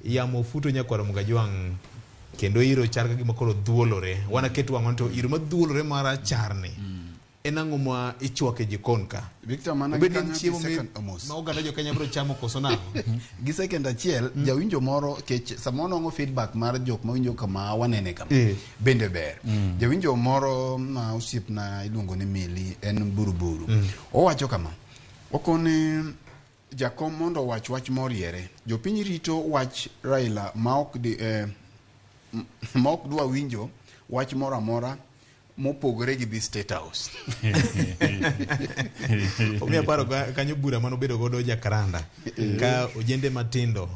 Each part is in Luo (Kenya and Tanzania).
yamo futo nyakwaro mugajwang kendo iro charga gi makoro dhuolore wana ketu wanto iro madhuolore mara charni enango mwa ichwake jikon ka Victor mana gi kanyo ma oganda jo Kenya bro chamo koso nango gi second achiel jawinjo moro kech samono ngo feedback mar jok mawinjo kama wanene kama bende ber jawinjo moro ma osiepna iluongo ni Mili en buruburu owacho kama okone jakom mondo wach moriere jopiny rito wach Raila ma ok dwa winjo wach moro amora mopogore gi State House. Omiya paro kanyo bura mano bedo godo Jakaranda ka ojende matindo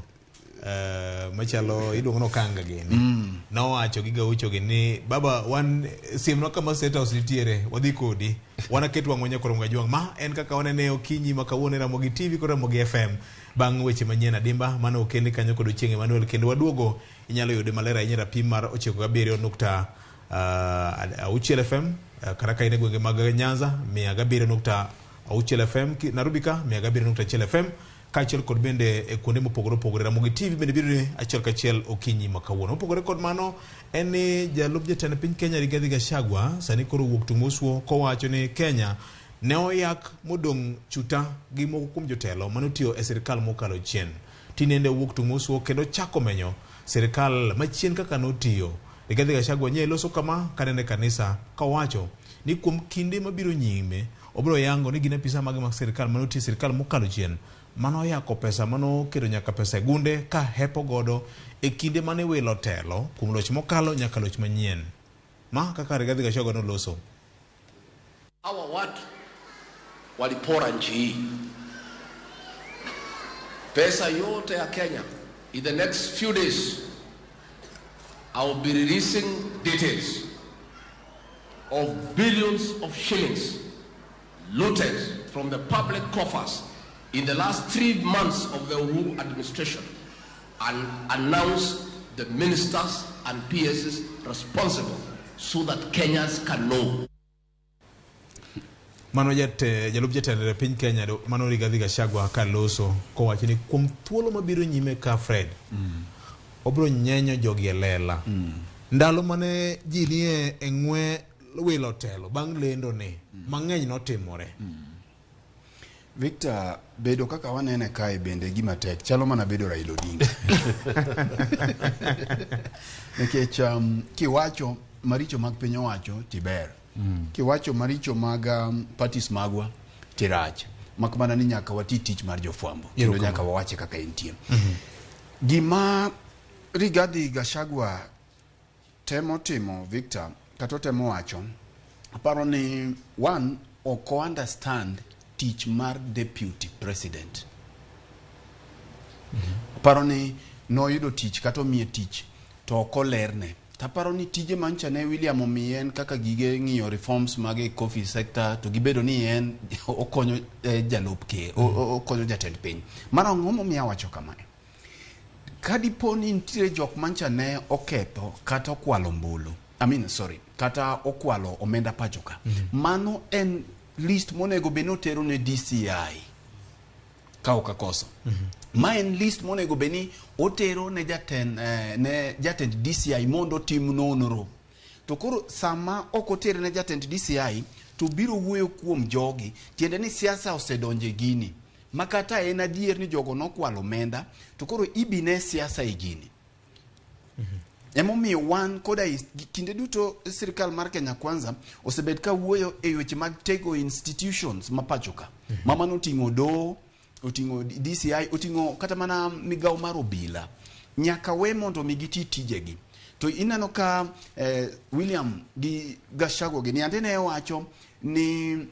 machalo iluongo no kanga gini nowacho gi gaucho gini baba wan siemno kama State House nitiere wadhi kodi wana ketu wang'onya koro mgajwang ma en kaka wanene okinyi makawuone Ramogi TV koro Ramogi FM bang' weche manyien adimba mano okelni kanyo kod Ochieng' Emmanuel kendo waduogo inyalo yude malera inyara pim mar 97.6 FM Karaka ine gwenge mag Nyanza 107.6 FM Nairobi ka 107.6 FM kachiel kod bende kuonde mopogore Ramogi TV bende biro achiel kachiel okinyi makawuono mopogore kod mano en ni jalup jatend piny Kenya Rigathi Gachagua sani koro wuok tung'uswo kowacho ni Kenya ne oyak modong' chuta gi moko kuom jotelo manotiyo e sirkal mokalo chien tinende wuok tung'uswo kendo chako menyo sirkal machien kaka notiyo Rigathi Gachagua nye loso kama kanene kanisa kawacho ni kuom kinde mabiro nyime obro yango ni gine pisa mag sirkal manotiyo sirkal mokalo chien mano yako pesa mano kero nyaka pesa gunde ka hepo godo e kinde mane welo telo kuom loch mokalo nyaka loch manyien ma kaka Rigathi Gachagua no loso hawa watu walipora nchi hii pesa yote ya Kenya. In the next few days I will be releasing details of billions of shillings looted from the public coffers in the last 3 months of the Uhuru administration and announce the ministers and PSs responsible so that Kenyans can know. Mano jalup jatend piny Kenya mano Rigathi Gachagua ka loso kowacho ni kuom thuolo mabiro nyime ka Fred obro nyenyo jogi lela ndalo mane ji nie eng'we wilo telo bang' lendo ni mang'eny notimore Victor bedo kaka wanene kae bende gima tek chalo mana bedo Raila Odinga nikech kiwacho maricho mag piny owacho tiber kiwacho maricho mag parties magwa tirach makmana ni nyaka wati tich mar jofwambo kendo nyaka wawache kaka entie gima Rigathi Gachagua temo timo Victor kato temo wacho aparo ni one oko understand tich mar deputy president aparo ni no yudo tich kato miye tich to oko lerne taparo ni tije mancha ne William omien kaka gige ng'iyo reforms mag coffee sector to gibedo ni en okonyo jalup ke okonyo jatend piny mara ngomo miya wacho kamae kadiponi nitire jok mancha ne oketho kata okwalo mbulu kata okwalo omenda pachoka mano en list monego beno tero ne DCI ka okakoso ma en list monego beni otero ne jatend DCI mondo tim nonro to koro sama okotere ne jatend DCI to biro wuoyo kuom jogi tiende ni siasa osedonje gini makata en adier ni jogo nokwalo omenda to koro ibine siasa e gini emomiyo wan koda kinde duto sirkal mar Kenya Kwanza osebed ka wuoyo e weche mag tego institutions mapachoka mama noting'o do oting'o DCI oting'o kata mana migawo mar obila nyaka we mondo migiti tijegi to ineno ka William gi Gachagua gini andene wacho ni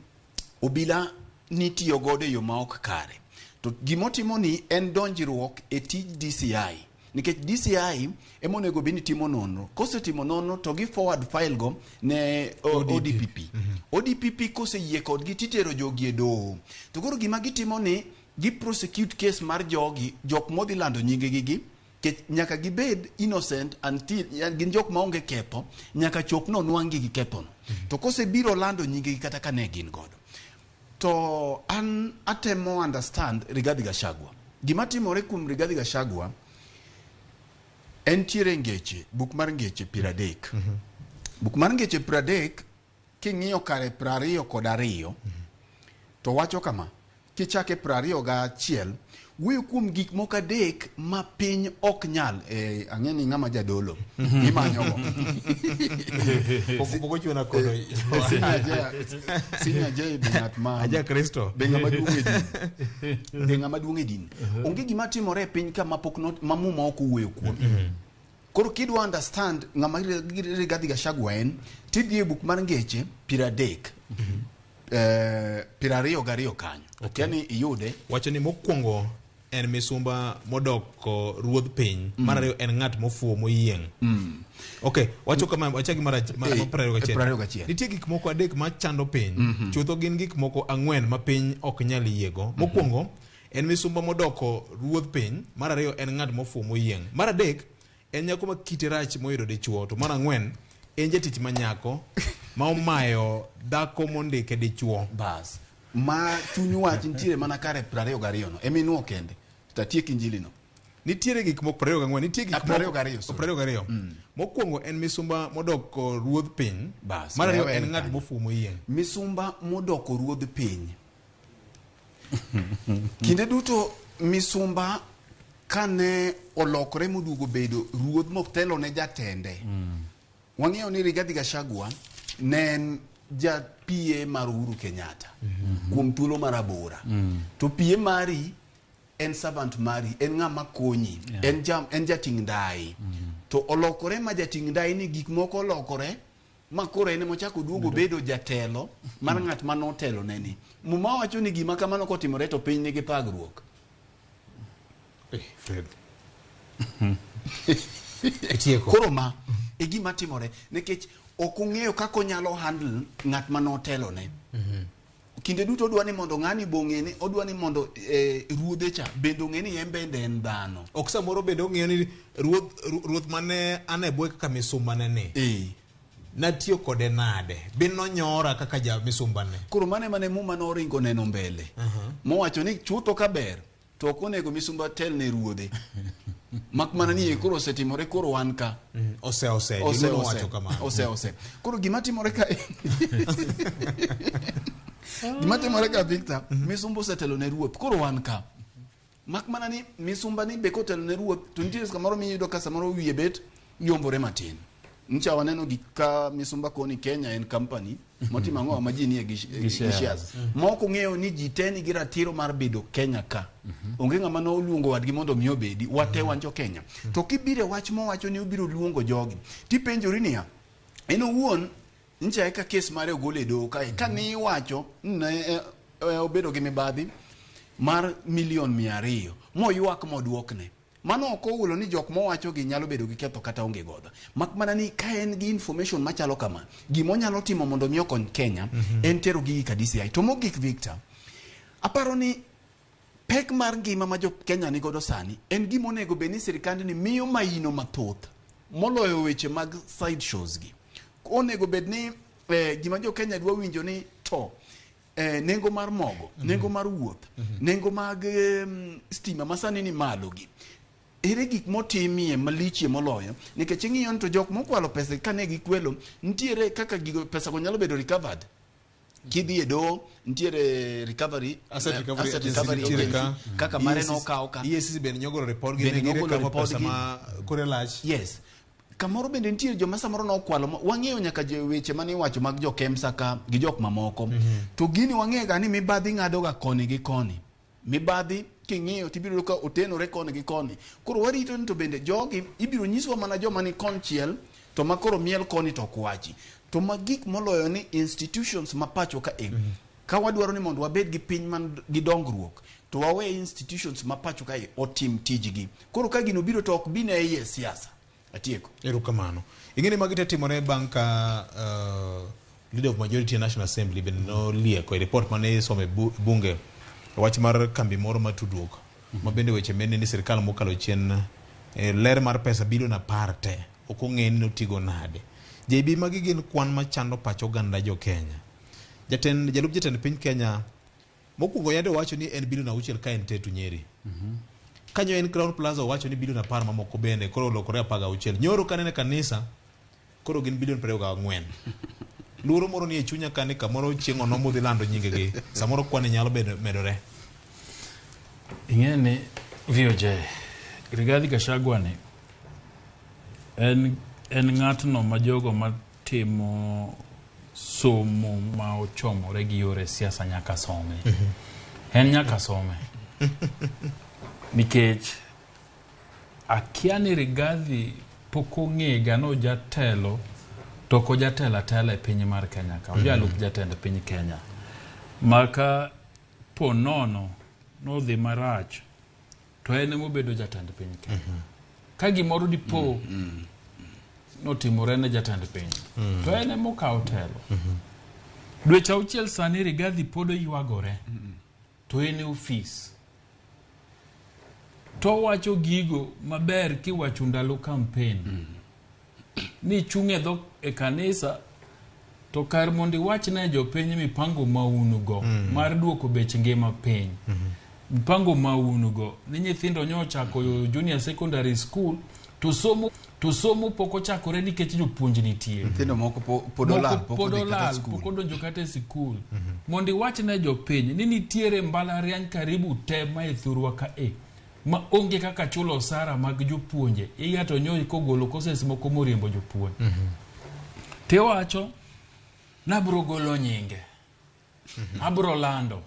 obila nitiyo godo yo maok kare to gimotimo ni en donjruok e tij DCI nikech DCI emonego bini timo nonro kose timo nonro to gi forward file go ne ODPP ODPP kose yie kod gi titero jogi e doho to koro gima gitimo ni gi prosecute case mar jok modhi lando nyinge gi nyaka gibed innocent until gin jok maonge ketho nyaka chop no nwangi gi ketho no to kose biro lando nyinge gi kata kane gin godo to an atemo understand Rigathi Gachagua gima timore kuom Rigathi Gachagua entiere ngeche buk mar ngeche 30. Buk mar ngeche 30 king'iyo kare 22 to wacho kama, kichake 21 wuoyo kuom gik moko 3 ma piny ok nyal. Ang'e ni ng'ama jadolo imanyogo poko chuona kodo sinya jay ng'at ma aja Kristo benga maduong' e din onge gima timore e piny ka mapok mamuma ok wuoyo kuom. Koro kidwa understand ng'ama Rigathi Gachagua en, tidhi e buk mar ngeche 30 22 kanyo. Yani iyude wacho ni mokwongo en misumba modoko ruodh piny. Mar ariyo en ng'at mofuwo moyieng'. Okay, wacho kama wachagi mar 21. Nitie gik moko 3 ma chando piny. Chutho gin gik moko 4 ma piny ok nyal yiego. Mokwongo en misumba modoko ruodh piny. Mar ariyo en ng'at mofuwo moyieng'. Mar adek en nyako ma kite rach moyudo dichuo. To mar 4 en jatich manyako ma omayo dhako mondike dichuo. Bas ma chunyu wach nitiere mana kare 22 no eminuo kende tatiek injili no. Nitiere gik moko 24. Nitie gik moko 22. Mokwongo en misumba modoko ruodh piny. Mar ariyo en ng'at mofuwo moyieng'. Misumba modoko ruodh piny kinde duto misumba kane olokore moduogo bedo ruodh motelo ne jatende. Wang'eyo ni Rigathi Gachagua ne en ja PA mar Uhuru Kenyatta kuom thuolo mar 8. To PA mari en servant mari, en ng'ama konyi, en jating' ndai. To olokore ma jating' ndai ni gik moko olokore ma koro en mochako duogo bedo jatelo mar ng'at ma notelo neni. Muma wacho ni gima kamano kotimore to piny nigi pagruok. Fred. Koro ma e gima timore nikech ok ong'eyo kako nyalo handle ng'at ma notelo ne. Kinde duto odwani mondo ng'ani bong'eni, odwani mondo ruodhe cha bendo ng'eni en bende en dhano. Ok samoro bendo ng'eyo ni ruoth mane ane bwe kaka misumba ne natiyo kode nade bin nonyora kaka ja misumba ne. Koro mane muma noringo neno mbele mowacho ni chutho ka ber to ok onego misumba tel ne ruodhe. Mak mana ni koro osetimore koro wan ka ose wacho kama ose koro gima timore ka gima timore ka Victor, misumba osetelo ne ruoth koro wan ka. Mak mana ni misumba ni be kotelo ne ruoth to nitie samoro miyudo ka samoro wiye bet yombore matin. Ncha waneno gika misumba koni Kenya en company motima ng'o ma ji nie gi shares. Moko ng'eyo ni ji teni gi ratiro mar bedo Kenya ka. Onge ng'ama no luongo wadgi mondo miyo bedi wate wanjo Kenya. To kibire wach mowacho ni obiro luongo jogi. Tipenjori niya, en owuon ncha eka kes mare ogole do kae kani wacho obedo gi mibadhi mar $200,000 moywak moduokne. Mano ok owulo ni jok mowacho gi nyalo bedo gi ketho kata onge godo. Mak mana ni ka en gi information machalo kama, gimo nyalo timo mondo miyo kon Kenya en tero gi ka DCI. To mogik Victor, aparo ni pek mar ngima ma jo Kenya ni godo sani en gimo nego beni sirkand ni miyo maino mathoth moloyo weche mag side shows gi. Onego bed ni gima jo Kenya dwa winjo ni to nengo mar mogo, nengo mar wuoth, nengo mag stima masani ni malo gi. Ere gik motimie malichie moloyo nikech ing'iyo to jok mokwalo pesa kane gikwelo ntiere kaka gigo pesa go nyalo bedo recovered. Kidhi e do ntiere recovery asset recovery kaka mare no kawo ka EACC ben nyogoro report gi ne kama pesa ma kore lach. Yes. Kamoro bende ntiere joma samoro no kwalo wang'eyo nyaka je weche mane iwacho mag jo Kemsa ka gi jok mamoko. To gini wang'eyo ga ni mibadhi ng'ado ga koni gi koni. Mibadhi king'iyo tibiro ka otenore koni gi koni. Koro warito ni to bende jogi ibiro nyiswa mana joma ni konchiel to makoro miel koni to kwachi. To magik moloyo ni institutions mapacho ka ka wadwaro ni mondo wabed gi piny man gi dongruok to wawe institutions mapacho ka otim tijgi. Koro ka gino biro to ok bi ne iye siasa. Atieko. Erokamano. Ing'eni magite timore bang' ka Leader of Majority National Assembly ben no lieko report mane some bunge wach mar kambi moro matudruok ma bende weche mene ni sirkal mokalo chien ler mar pesa bilion 10 te ok ong'eni notigo nade. JB magi gin kwan machando pacho ganda jo Kenya. Jalup jatend piny Kenya mokwongo yande wacho ni en bilion 6 ka en tetu Nyeri. kanyo en Crown Plaza wacho ni bilion 10 mamoko bende koro lokore 16 nyoro kanene kanisa koro gin bilion 24 luoro moro ni e chunya kane kamoro chieng'o nomodhi lando nyingegi samoro kwane nyalo bedo medore ing'eni VOJ Rigathi Gachagua ni en ng'atno ma jogo matimo somo ma ochomore gi yore siasa nyaka some en nyaka some nikech akia ni Rigathi pok ong'ega no jatelo to ko jatelo atela e piny mar Kenya ka ojalup jatend piny Kenya maka ponono no dhi marach to en mobedo jatend piny Kenya ka gimoro dipo notimore ne jatend piny to en mokawo telo dweche 6 sani Rigathi pod oywagore to en ofis to wacho gigo maber kiwacho ndalo campaign ni chung'e dhok e kanisa to kar mondi wach ne jopiny mipango maunugo mar duoko bech ngima piny mipango maunugo ni nyithindo nyochako junior secondary school to somo poko chakore nikech jopuonj nitie nyithindo moko podolal poko donjo kata e skul mondi wach ne jopiny ni nitiere mbalariany karibu te ma e thurwa ka ma onge kaka chulo sara mag jopuonje to nyoi kogolo koses moko moriembo jopuonj te wacho nabro golo nyinge abro lando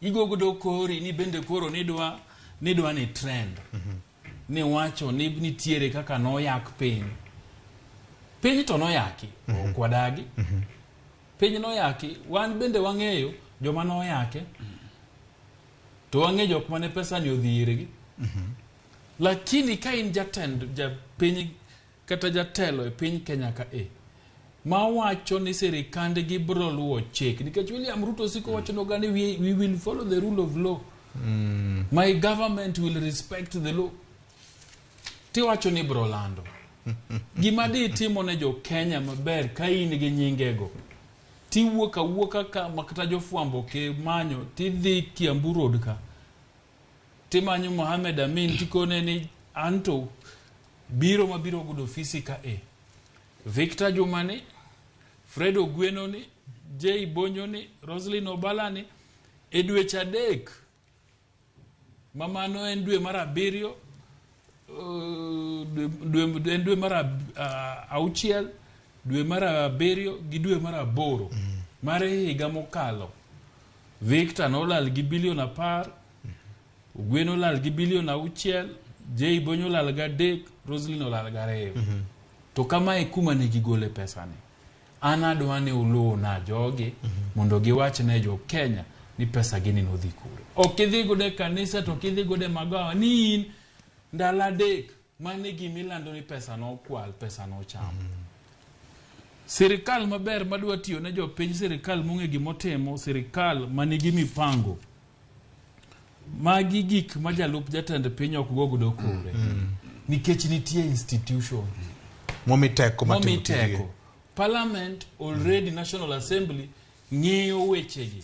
igogodo kori ni bende koro nidwa ni trend ni wacho ni nitiere kaka noyak piny to noyaki okwadagi piny noyaki wan bende wang'eyo joma noyake to wang'e jok mane pesa ni odhiregi lakini ka in jatend piny kata jatelo e piny Kenya ka ma wacho ni sirikande gi bro luwo chik nikech William Ruto siko wacho no gani we will follow the rule of law my government will respect the law ti wacho ni bro lando gima di timo ne jo Kenya maber ka in gi nyingego ti wuoka ka makata jofwambo ke manyo ti dhi Kiambu Road ka ti manyo Mohamed Amin ti kone ni anto biro mabiro gudo ofisi ka Victor Jumani Fredo Gweno ni Jay Bonyo ni Roslyn Obala ni dweche 3 mamano en dwe mar 7 dwe mar 6 dwe mar 7 gi dwe mar 8 mar higa mokalo Victor nolal gi bilion 10 Gweno lal gi bilion 6 Jay Bonyo lal ga 3 Roslyn olal ga 2 to kama e kuma ne gigole pesa ni anadwa ne ulo na jogi mondo giwach ne jo Kenya ni pesa gini no dhi kure okidhi gode kanisa to kidhi gode magawa ni in ndala 3 mane gimilando ni pesa no kwal pesa no cham sirikal maber madwa tiyo ne jo piny sirikal mong'e gimotimo sirikal manigi mipango magi gik ma jalup jatend piny ok gogodo kure nikech nitie institution momiteko parliament already national assembly ng'iyo wechegi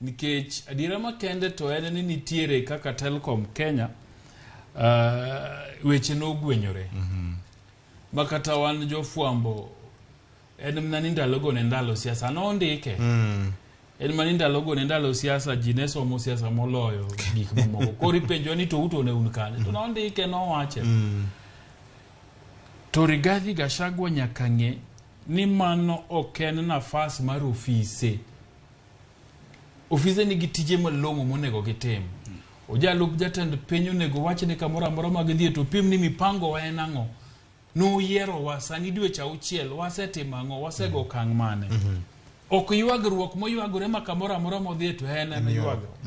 nikech adiera makende to en ni nitiere kaka Telkom Kenya weche no gwenyore makata wan jofwambo en mnani ndalogo ne ndalo siasa no ndike en mani ndalogo ne ndalo siasa jineso mo siasa moloyo gik mamoko kori penjo ni to uto ne unkane to no ndike no wache to Rigathi Gachagua nyaka ng'e ni mano oken nafas mar ofise nigi tije malong'o monego gitim ojalup jatend piny onego wach ni kamoro amora mag dhi to pim ni mipango wa en ang'o no yiero wa sani dweche 6 wasetimo ang'o wasego kang' mane ok ywagruok moywagore ma kamoro amora modhi to en ywagruok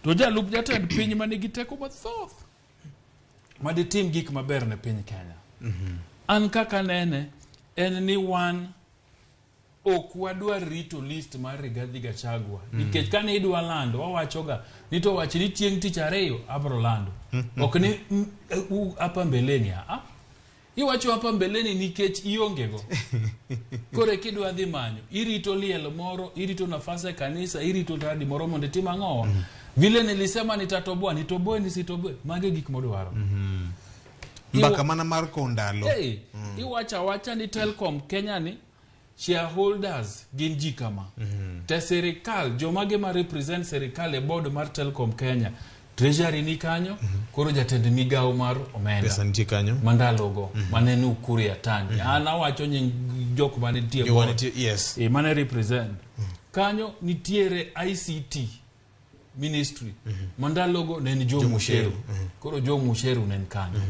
to jalup jatend piny manigi teko mathoth maditim gik maber ne piny Kenya an kaka nene en ni wan ok wadwa rito list mar Rigathi Gachagua nikech kane idwa lando wawachoga ni to wach ni tieng' tich 2 abro lando ok ni hapa mbeleni iwacho hapa mbeleni nikech iongego kore kidwa dhi manyo irito liel moro irito nafase kanisa irito radi moro mondo tim ang'o Vile nilisema nitatoboa, nitoboe nisitoboe, mage gik modwaro. Mbaka mana mar kondalo. Iwacha ni Telkom Kenya ni shareholders gin ji kama. Te serikal, jomage ma represent serikal e board mar Telkom Kenya, treasury ni kanyo, koro jatend migao mar omenda. Pesa nitie kanyo. Mandalogo, maneni ukuri ya tani. Wacho nying jok mane tie board. Yes. Mane represent. Kanyo nitiere ICT ministry. Mandalogo nen jo Musheru. Koro jo Musheru nen kanyo.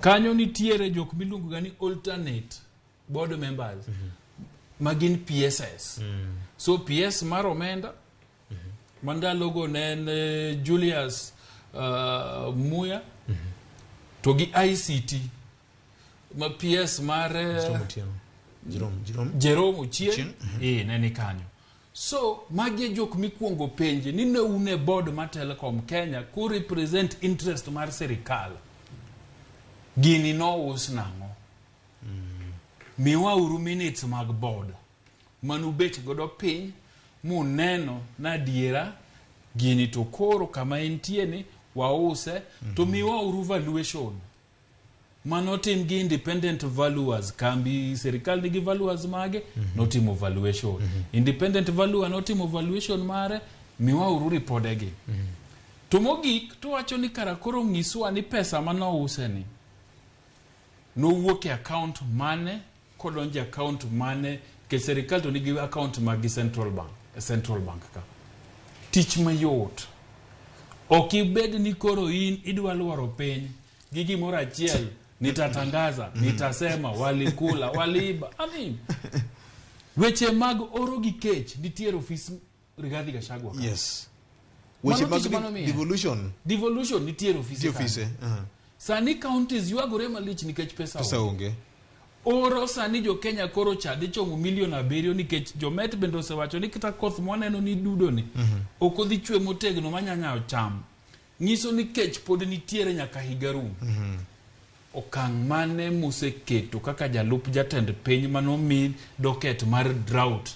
Kanyo nitiere jok milungu gani alternate board members. Magin PSS. So PS mar omenda, Mandalogo nen Julius Muya, togi ICT. Ma PS mar Jerome Uchien, neni kanyo. So, magie jok mikuongo penje, nine une board ma Telecom Kenya, ku represent interest mar serikal. Gini no us nango. Miwa uru minutes mag board. Manubet godo piny, mu neno na diera, gini to koro kama entieni, wause, to miwa uru valuation. Manotim gi independent valuers, kambi serikal nigi valuers mage, notimo valuation. Independent valuer notimo valuation mare, miwa uru ripodegi. Tomogik, to wacho ni karakoro ngiswa ni pesa mano use ni. No wuok e account mane, kodonje account mane, ke serikal to nigi account magi central bank ka. Tich mayot. Okibed ni koro in idwa luoro piny, gigi mora achiel, nitatangaza, nitasema, walikula, waliiba. Weche mag oro gi kech, nitiere ofis Rigathi Gachagua. Yes. Weche mag devolution nitiere ofise. Sani counties yuagore malich nikech pesa onge. Oro sani jo Kenya koro chadi chomo milion 7 nikech jomet bendo osewacho ni kita koth mwaneno ni dudo ni. Okodhi chwe motegno manyanya cham. Nyiso ni kech pod nitiere nyaka higarum. Okang mane museketo kaka jalup jatend piny manomi doket mar drought.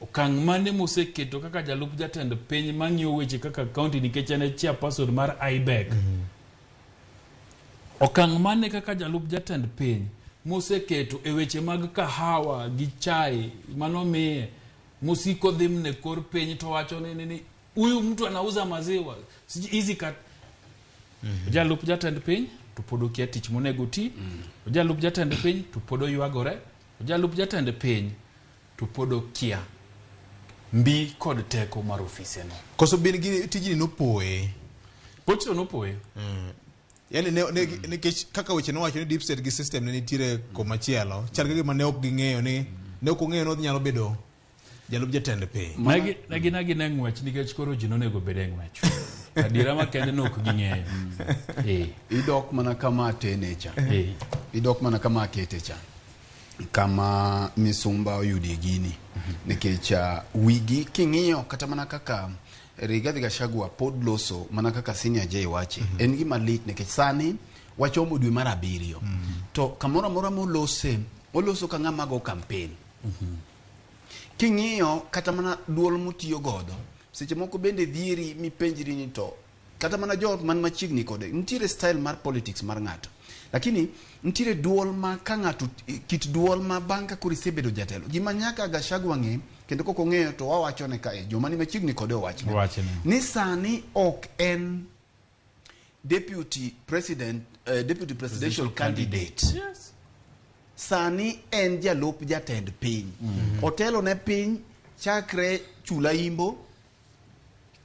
Okang mane museketo kaka jalup jatend piny mang'iyo weche kaka county nikech ene chairperson mar IBEC. Okang mane kaka jalup jatend piny museketo e weche mag kahawa gi chai manomiye musiko dhimne kor piny to wacho ni huyu mtu anauza maziwa hizi kat jalup jatend piny to podo kia tich monego ti jalup jatend piny to podo yuagore jalup jatend piny to podo kia mbi kod teko mar ofise no koso bin gi tijini nopoe pocho nopoe yani ne kaka weche no wacho ni deep state gi system ne nitire komachielo chal gi ma ne ok ging'eyo ni ne ok ong'eyo no nyalo bedo jalup jatend piny nagi ne ng'wech nikech koro ji nonego bede ng'wech adira ma kende no ok ging'eyo idok mana kama tenecha idok mana kama ketecha kama misumba oyudi gini nikech wigi king'iyo kata mana kaka Rigathi Gachagua pod loso mana kaka senior J wache en gima lit nikech sani wachomo dwe mar 7 to kamoro amora oloso ka ng'ama go campaign king'iyo kata mana duol mutiyo godo seche moko bende dhieri mipenjri ni to kata mana jot man machiegni kode nitiere style mar politics mar ng'ato lakini nitiere duol ma ka ng'ato kit duol ma banka kurisebedo jatelo gima nyaka Gachagua ng'e kendo koko ng'eyo to wawacho ne kae joma ni machiegni kode owachne ni sani ok en deputy presidential candidate yes. Sani en jalup jatend piny otelo ne piny chakre Chula Imbo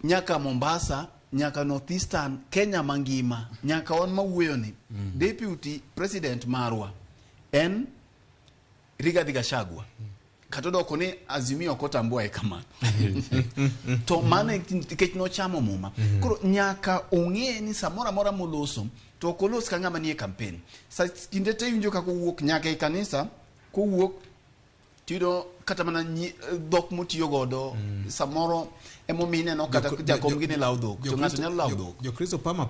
nyaka Mombasa nyaka Northeastern Kenya mangima nyaka on mawuoyo ni deputy president marwa en Rigathi Gachagua katodoko ni Azimio kotambua e kama to mane kech no chamo muma koro nyaka ong'e ni samora mora moloso to kolos ka ng'ama nie campaign sa kinde te winjo kako wuok nyaka e kanisa ko wuok tido kata mana dhok mutiyo godo samoro emomine no kata jakom gine laudhok to ng'ato nyalo laudhok Jokristo pama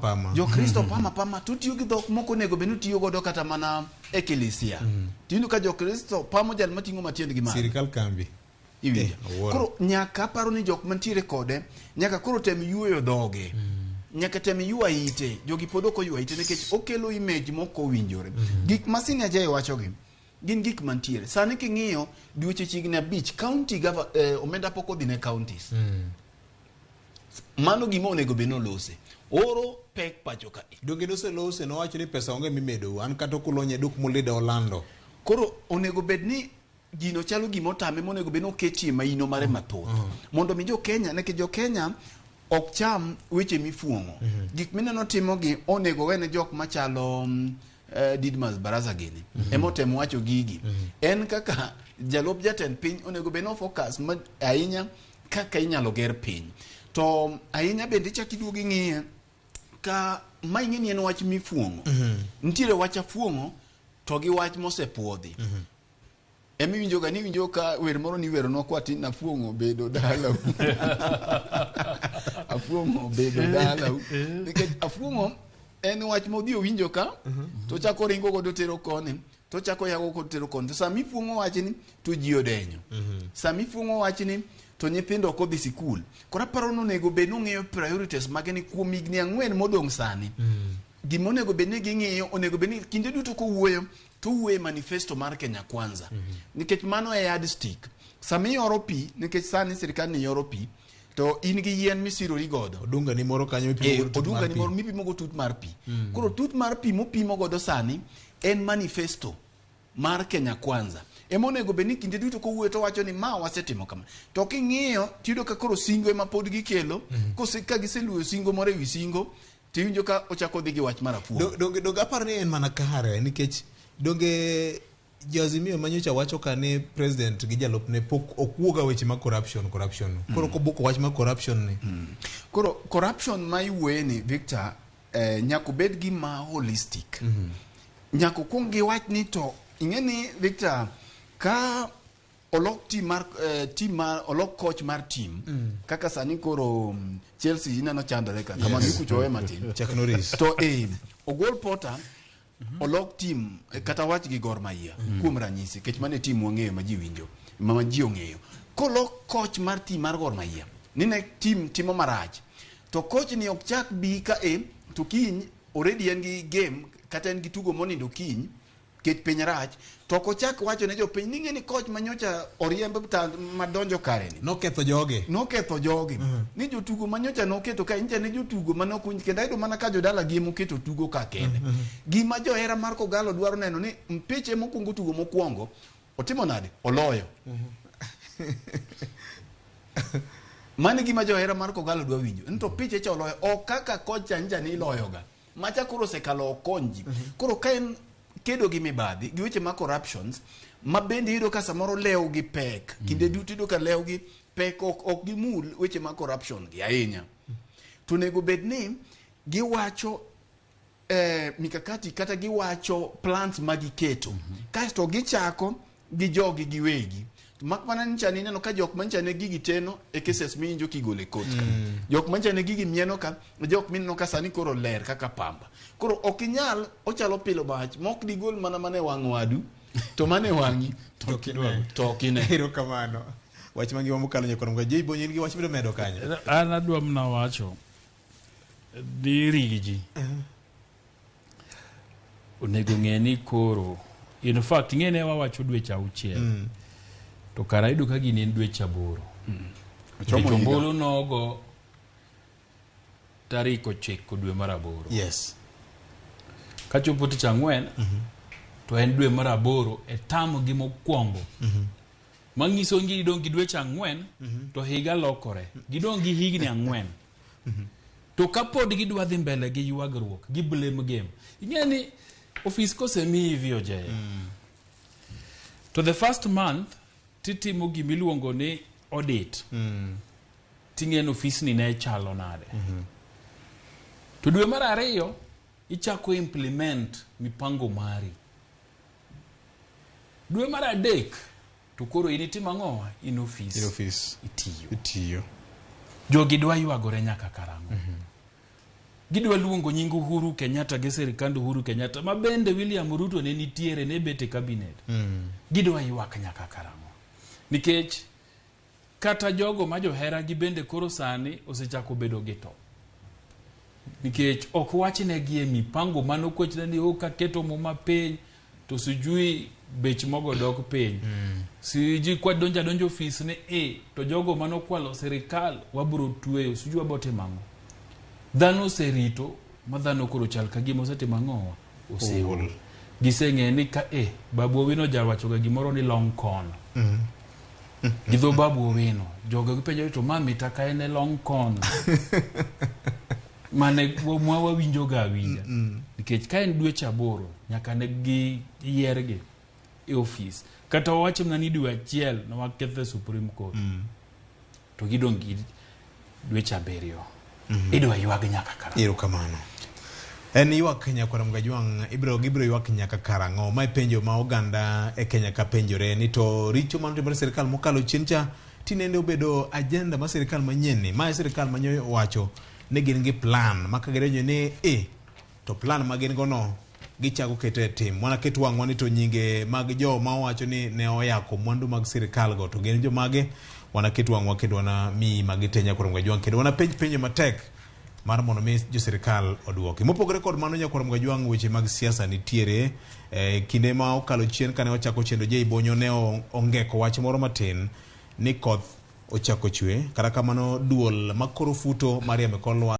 pama tutiyo gi dhok moko nego benu tiyo godo kata mana ekelisia tindu ka Jokristo pamo jal matingo matiend gi mare sirikal kambi iwinjo koro nyaka paro ni jok mantiere kode nyaka koro tem yueyo dhoge nyaka tem yua ite jogi pod ok oyua ite nikech okelo image moko winjore gik masini ajaye wachogi gin gik mantiere sani king'iyo dweche chiegni 5 county omenda pok odhi ne counties mano gima onego bed nolose oro pek pacho ka donge lose nowacho ni pesa onge mimedo an kata kulonye duk mulida Orlando koro onego bed ni gino chalo gima otame monego bed noketie maino mare mathoth mondo mi jo Kenya nekech jo Kenya ok cham weche mifuong'o gik mineno timogi onego wene jok machalo Didmas Baraza gini emotemo wacho gigi en kaka jalop jatend piny onego bed no focus ahinya kaka inyalo ger piny to ahinya bende chaki duogi ng'iye ka maing'e ni en wach mifuong'o nitiere wach afuong'o to gi wach mosepuodhi emiwinjo ga ni winjo ka wer moro ni wero no kwati na fuong'o bedo dala afuong'o bedo dala nikech afuong'o en wach modhi owinjo ka to chako ringo godo tero koni to chako yago godo tero koni to sami fuong'o wachni to ji odenyo sami fuong'o wachni to nyithindo ok odhi sikul kora paro no nego bed nong'eyo priorities mage ni kuom higni 4 modong' sani gima onego bed ni ging'iyo onego bed ni kinde duto kowuoyo to wuoye manifesto mar Kenya Kwanza nikech mano e yardstick sami yoro pi nikech sani sirikal ni yoro pi to in gi yien misirori godo odunga ni moro kanyo mipimo go tut mar pi koro tut mar pi mopimo godo sani en manifesto mar Kenya Kwanza emonego bed ni kinde duto kowuoyo to wacho ni ma wasetimo kama to king'iyo tiyudo ka koro singo ema pod gikelo ka giseluwo singo moro ewi singo tiwinjo ka ochako dhi gi wach mar afuong'o donge aparo ni en mana kare nikech donge Jazimio manyocha wacho ka ni president gi jalopne pok okuoga weche ma corruption koro koboko wach ma corruption ni koro corruption ma iwuoye ni Victor nyako bed gi ma holistic nyako kuong gi wach ni to ing'eni Victor ka olok olok coach mar team kaka sani koro Chelsea inano chandore ka kama nikuchowe matin Chuck Norris to ogol Potter olok team kata wach gi Gor Mahia kuom ranyisi kech mane team wang'eyo ma ji winjo ma ji ong'eyo kolok coach mar team mar Gor Mahia nine team timo marach to coach ni ok chak bi ka to kiny already en gi game kata en gi tugo monindo kiny kech piny rach to ko chak wacho ne jopiny ni ng'eni coach manyocha oriembe madonjo kare ni noketho joge ni jotugo manyocha noketo ka inja ne jotugo manokuny kendo ayudo mana ka jodala gi moketo tugo ka kende gima johera mar Kogalo dwaro neno ni mpiche mokwongo tugo mokwongo otimo nade oloyo mane gima johera mar Kogalo dwa winjo nto piche cha oloyo o kaka coach anja ni loyoga macha koro sekalo okonji koro ka en kedo gi mibadhi gi weche ma corruptions ma bende yudo ka samoro lew gi pek kinde duto yudo ka lew gi pek ok gimul weche ma corruption gi ahinya to nego bed ni giwacho mikakati kata giwacho plans ma giketo kasto gichako gi jogi giwegi mak mana ncha ni neno ka jok mancha ne gigi teno e cases minjo kigole kot jok mancha ne gigi mieno ka jok minno ka sani koro ler kaka pamba koro okinyal ochalo pilo bach mok digol mana mane wang' wadu to mane wangi to kine hero kamano wach mangi mokalo nyakon mga jei bonyen gi wach medo kanyo an adwa mna wacho dirigi onego ng'e ni koro in fact ng'ene wawacho dweche 6 to kara idu ka gini en dweche 8 chombolo nogo tarik 9 dwe mar 8 yes kachopo tich 4 to en dwe mar 8 e tamo gi mokwongo mangiso ngi dong gi dweche 4 to higa lokore gidong gi higni 4 to kapod gidwa dhi mbele gi yuagruok gi blame game ing'eni office kose mi hivyo jaye to the first month titimo gimiluongo ni audit ting'en office ni ne chalo nade to dwe mar 2 ichako implement mipango mari dwe mar 3 to koro initimo ang'o in office itiyo jogi dwa ywagore nyaka karang'o gidwa luongo nying Uhuru Kenyatta gi Sirkand Uhuru Kenyatta ma bende William Ruto ne nitiere ne bete cabinet gidwa ywak nyaka karang'o nikech kata jogo ma johera gi bende koro sani osechako bedo gi to. Nikech ok wachnegi e mipango manokwechna ni kaketo muma piny to sijui bech mogo dok piny. Siji kwa donjo ofis ni to jogo manokwalo sirikal wabro tweyo sijui wabote mango. Dhano serito ma dhano koro chal ka gima osetimo ang'owa oseol. Giseng'e ni ka Babu Owino jawachoga gimoro ni long con. Gidho Babu Owino jogo gipenjo to mami taka ene long con. Mane mwa winjo ga winja. Nikech ka en dweche 8 nyaka ne gi yiergi e office. Kata wachimna ni dwe achiel na wakethe Supreme Court. To gidong gi dweche 7. Idwa ywag nyaka karang'o. Iro kamano. En ywak Kenya kwa Gachagua gibro ywak nyaka karang'o. Ma penjo ma oganda e Kenya ka penjore ni to richo man timore sirikal mokalo chincha tinende obedo agenda ma sirikal manyien. Ma sirikal manyo wacho ne gin gi plan maka girenyo ni to plan ma gin gono gichako keto e tim. Wana keto wang'wa ni to nyinge mag jo ma wacho ni ne oyako mwandu mag sirikal go to gin jo mage. Wana keto wang'wa kendo wana mi magitenya kwa Gachagua kendo wana penjo matek mar mono mi jo sirikal oduoki. Mopogore kod mano Nyakwar Gachagua weche mag siasa nitiere kinde ma okalo chien kane ochako chendo je Ibonyo ne ongeko wach moro matin ni koth ochako chwe kata kamano duol makoro futo Mariam Kolwa